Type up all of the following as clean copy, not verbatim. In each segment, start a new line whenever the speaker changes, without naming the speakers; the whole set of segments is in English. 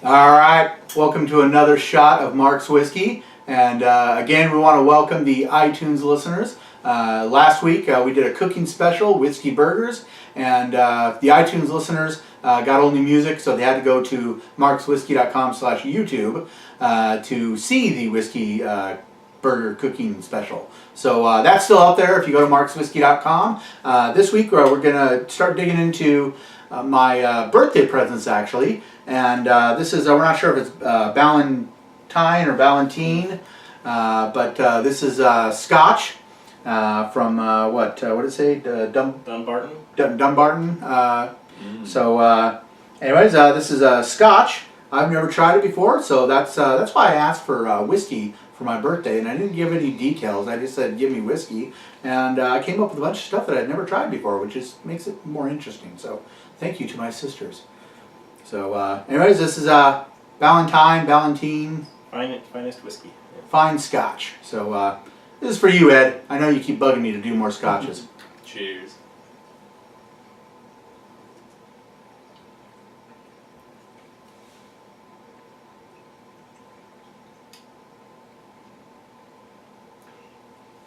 All right, welcome to another shot of Mark's Whiskey. And again, we want to welcome the iTunes listeners. Last week we did a cooking special, Whiskey Burgers, and the iTunes listeners got only music, so they had to go to markswhiskey.com/YouTube to see the Whiskey Burger cooking special. So that's still up there if you go to markswhiskey.com. This week we're going to start digging into my birthday presents, actually. And this is, we're not sure if it's Ballantine or Ballantine, but this is Scotch from, what did it say?
Dumbarton?
Dumbarton. So anyways, this is Scotch. I've never tried it before, so that's why I asked for whiskey for my birthday, and I didn't give any details. I just said, give me whiskey, and I came up with a bunch of stuff that I'd never tried before, which makes it more interesting. So thank you to my sisters. So anyways, this is Ballantine.
Finest whiskey.
Fine Scotch. So this is for you, Ed. I know you keep bugging me to do more Scotches.
Cheers.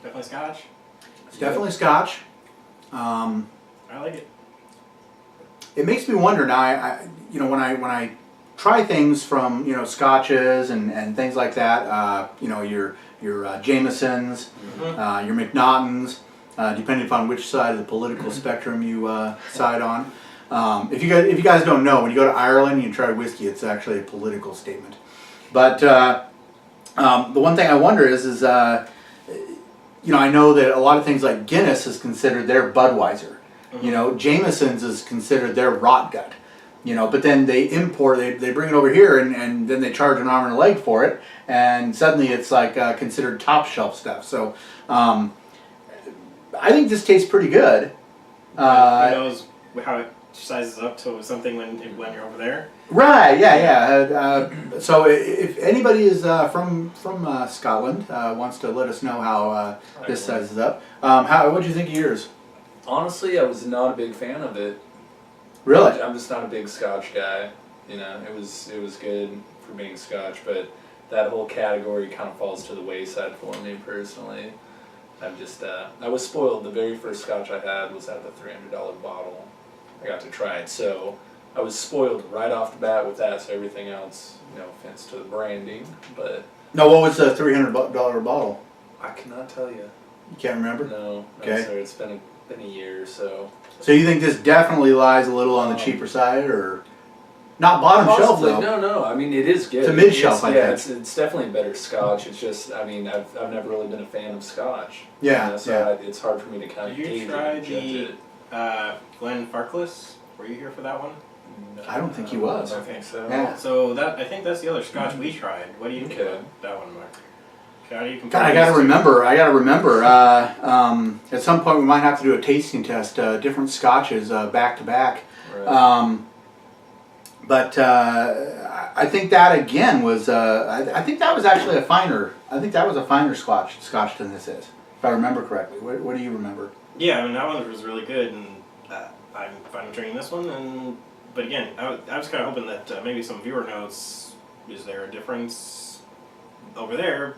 Definitely Scotch.
It's definitely Scotch.
I like it.
It makes me wonder now. When I try things from Scotches and things like that. Your Jamesons, your McNaughtons, depending upon which side of the political spectrum you side on. If you guys don't know, when you go to Ireland and you try whiskey, it's actually a political statement. But the one thing I wonder is I know that a lot of things like Guinness is considered their Budweiser. Jameson's is considered their rot gut. But then they import, they bring it over here and then they charge an arm and a leg for it, and suddenly it's like considered top shelf stuff. So I think this tastes pretty good.
Who knows how it sizes up to something when you're over there?
Right, yeah. So if anybody is from Scotland wants to let us know how this sizes up. What do you think of yours?
Honestly, I was not a big fan of it.
Really?
I'm just not a big Scotch guy. It was good for being Scotch, but that whole category kind of falls to the wayside for me personally. I was spoiled. The very first Scotch I had was out of a $300 bottle. I got to try it, so I was spoiled right off the bat with that. So everything else, no offense to the branding, but
No, what was the $300 bottle?
I cannot tell you.
You can't remember?
No,
Okay.
sir. It's been a year or so.
So you think this definitely lies a little on the cheaper side, or not bottom shelf though?
No. I mean, it is good.
It's a mid shelf, I think.
It's definitely better Scotch. It's just, I've never really been a fan of Scotch.
Yeah.
It's hard for me to kind of
Did you try the Glenfarclas? Were you here for that one?
No,
I don't think he was.
I don't think so.
Yeah.
So I think that's the other Scotch we tried. What do you think about that one, Mark? How do you compare?
God, I gotta remember. At some point, we might have to do a tasting test. Different Scotches back to back.
Right.
But I think that again was. I think that was actually a finer. I think that was a finer Scotch than this is, if I remember correctly. What do you remember?
Yeah, I mean that one was really good, and I'm fine drinking this one. But again, I was kind of hoping that maybe some viewer notes. Is there a difference over there?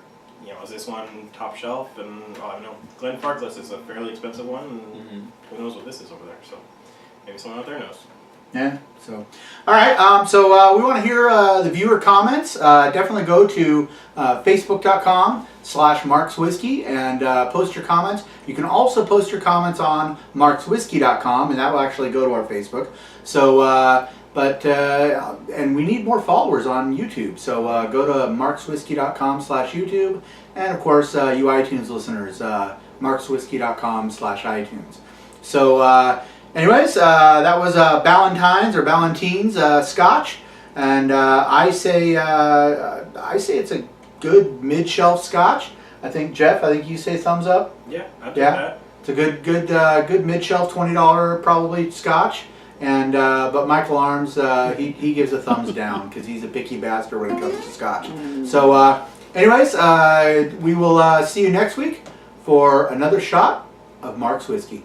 Is this one top shelf? And I know Glenfarclas is a fairly expensive one, and who knows what this is over there? So maybe someone out there knows.
Yeah. So, all right. So we want to hear the viewer comments. Definitely go to facebook.com/markswhiskey and post your comments. You can also post your comments on markswhiskey.com, and that will actually go to our Facebook. So, and we need more followers on YouTube. So go to markswhiskey.com/YouTube, and of course, you iTunes listeners, markswhiskey.com/iTunes. So. Anyways, that was Ballantine's or Ballantine's Scotch, and I say it's a good mid-shelf Scotch. I think Jeff, you say thumbs up.
Yeah, I'd do that.
It's a good mid-shelf $20 probably Scotch, and but Michael Arms he gives a thumbs down because he's a picky bastard when it comes to Scotch. So anyways, we will see you next week for another shot of Mark's Whiskey.